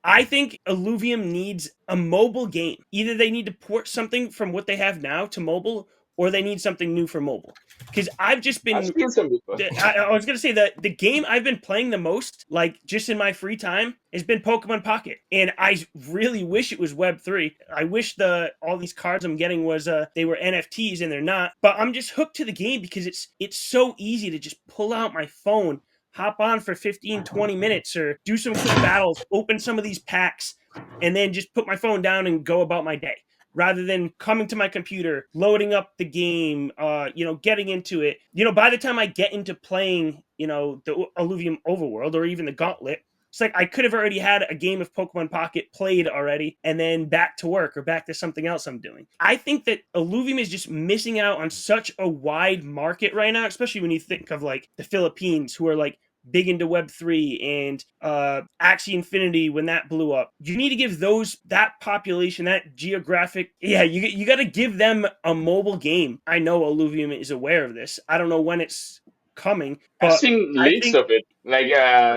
I think Illuvium needs a mobile game. Either they need to port something from what they have now to mobile, or they need something new for mobile. Because I've just I've been seen some before. I was gonna say that the game I've been playing the most, like just in my free time, has been Pokemon Pocket, and I really wish it was Web3. I wish all these cards I'm getting was they were NFTs, and they're not. But I'm just hooked to the game because it's so easy to just pull out my phone, hop on for 15, 20 minutes, or do some quick battles, open some of these packs, and then just put my phone down and go about my day rather than coming to my computer, loading up the game, getting into it. By the time I get into playing, the Illuvium Overworld or even the Gauntlet, it's like I could have already had a game of Pokemon Pocket played already and then back to work or back to something else I'm doing. I think that Illuvium is just missing out on such a wide market right now, especially when you think of like the Philippines, who are like big into Web3, and Axie Infinity when that blew up. You need to give that population, that geographic, you got to give them a mobile game. I know Illuvium is aware of this. I don't know when it's coming, I've but seen I leaks think of it. Like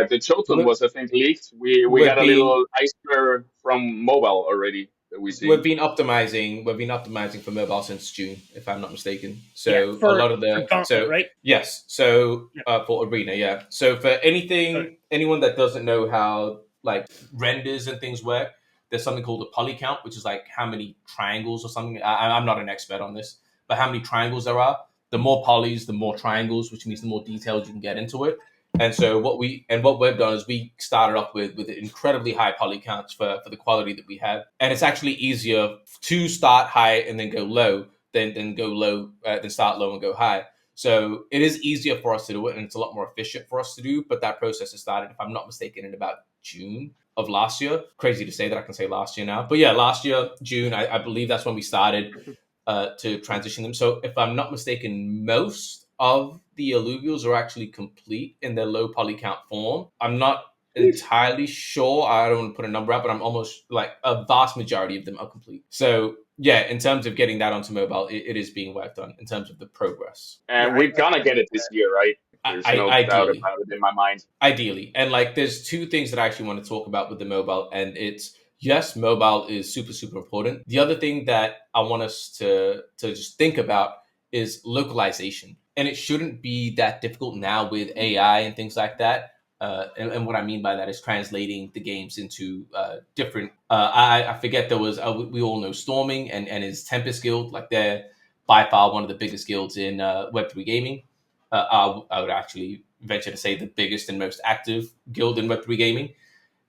the totem We've, was, I think, leaked. We we've got a been little iceberg from mobile already that we we've see. been optimizing for mobile since June, if I'm not mistaken. yeah, So a for lot of for the Gauntlet, right? yes, so Yeah. for Arena, yeah. So for anyone that doesn't know how like renders and things work, there's something called a poly count, which is like how many triangles or something. I'm not an expert on this, but how many triangles there are. The more polys, the more triangles, which means the more detailed you can get into it. And so what we've done is we started off with incredibly high poly counts for the quality that we have, and it's actually easier to start high and then go low than go low than start low and go high. So it is easier for us to do it, and it's a lot more efficient for us to do. But that process has started, if I'm not mistaken, in about June of last year. Crazy to say that I can say last year now, but yeah, last year June, I believe that's when we started to transition them. So if I'm not mistaken, most of the alluvials are actually complete in their low poly count form. I'm not Sweet. entirely sure. I don't want to put a number out, but I'm almost like a vast majority of them are complete. So yeah, in terms of getting that onto mobile, it is being worked on in terms of the progress. And Yeah, we're gonna get it this year, right? There's no doubt Ideally, about it in my mind. and like there's two things that I actually want to talk about with the mobile, and it's yes, mobile is super important. The other thing that I want us to just think about is localization, and it shouldn't be that difficult now with AI and things like that. And what I mean by that is translating the games into different. I forget there was we all know Storming and his Tempest Guild, like they're by far one of the biggest guilds in Web3 gaming. I would actually venture to say the biggest and most active guild in Web3 gaming.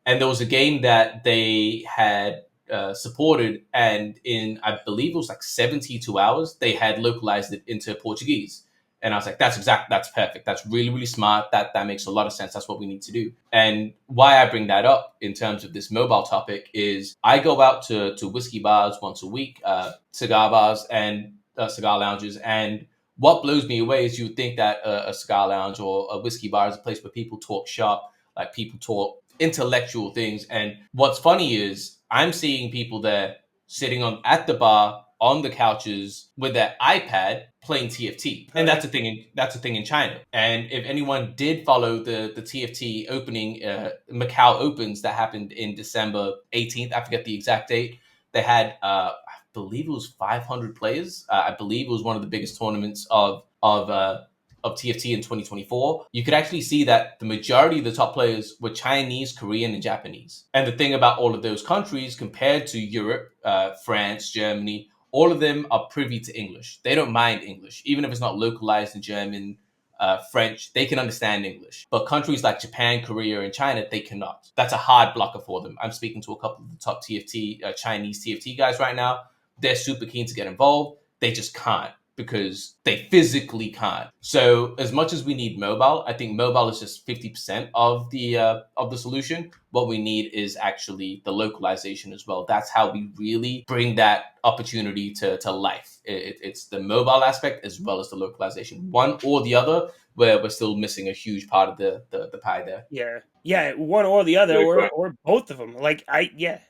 And there was a game that they had supported, and in I believe it was like 72 hours, they had localized it into Portuguese. And I was like, that's perfect. That's really smart. That makes a lot of sense. That's what we need to do. And why I bring that up in terms of this mobile topic is I go out to whiskey bars once a week, cigar bars and cigar lounges, and what blows me away is you would think that a cigar lounge or a whiskey bar is a place where people talk shop, like people talk intellectual things. And what's funny is I'm seeing people there sitting on at the bar on the couches with their iPad playing TFT, and that's a thing in China. And if anyone did follow the TFT opening, Macau Opens that happened in December 18th, I forget the exact date. They had I believe it was 500 players. I believe it was one of the biggest tournaments of TFT in 2024. You could actually see that the majority of the top players were Chinese, Korean, and Japanese. And the thing about all of those countries compared to Europe, France, Germany, all of them are privy to English. They don't mind English, even if it's not localized in German, French, they can understand English. But countries like Japan, Korea, and China, they cannot. That's a hard blocker for them. I'm speaking to a couple of the top TFT, Chinese TFT guys right now. They're super keen to get involved. They just can't because they physically can't. So as much as we need mobile, I think mobile is just 50% of the solution. What we need is actually the localization as well. That's how we really bring that opportunity to life. It's the mobile aspect as well as the localization. One or the other, where we're still missing a huge part of the pie there. Yeah, one or the other, Good or point. or both of them. Like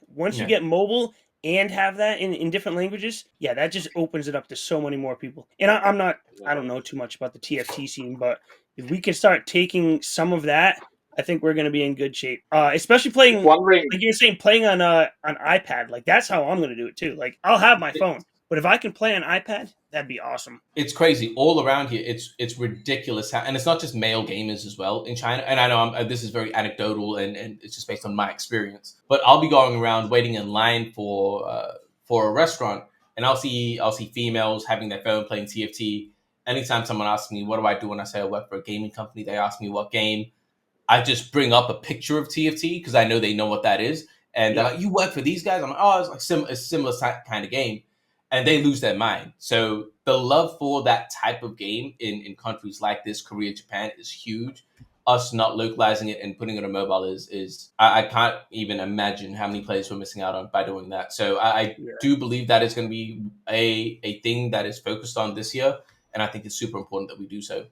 once you Yeah. get mobile and have that in different languages, yeah, that just opens it up to so many more people. And I don't know too much about the TFT scene, but if we can start taking some of that I think we're going to be in good shape. Especially playing, Wondering. like you're saying, playing on iPad. Like that's how I'm going to do it too. Like I'll have my phone, but if I can play on iPad, that'd be awesome. It's crazy all around here. It's ridiculous how, and it's not just male gamers as well in China. And I know this is very anecdotal and it's just based on my experience. But I'll be going around waiting in line for a restaurant, and I'll see females having their phone playing TFT. Anytime someone asks me what do I do when I say I work for a gaming company, they ask me what game. I just bring up a picture of TFT because I know they know what that is, and they're like, "You work for these guys?" I'm like, "Oh, it's like a similar kind of game," and they lose their mind. So the love for that type of game in countries like this, Korea, Japan, is huge. Us not localizing it and putting it on mobile is I can't even imagine how many players we're missing out on by doing that. So I Yeah. do believe that is going to be a thing that is focused on this year, and I think it's super important that we do so.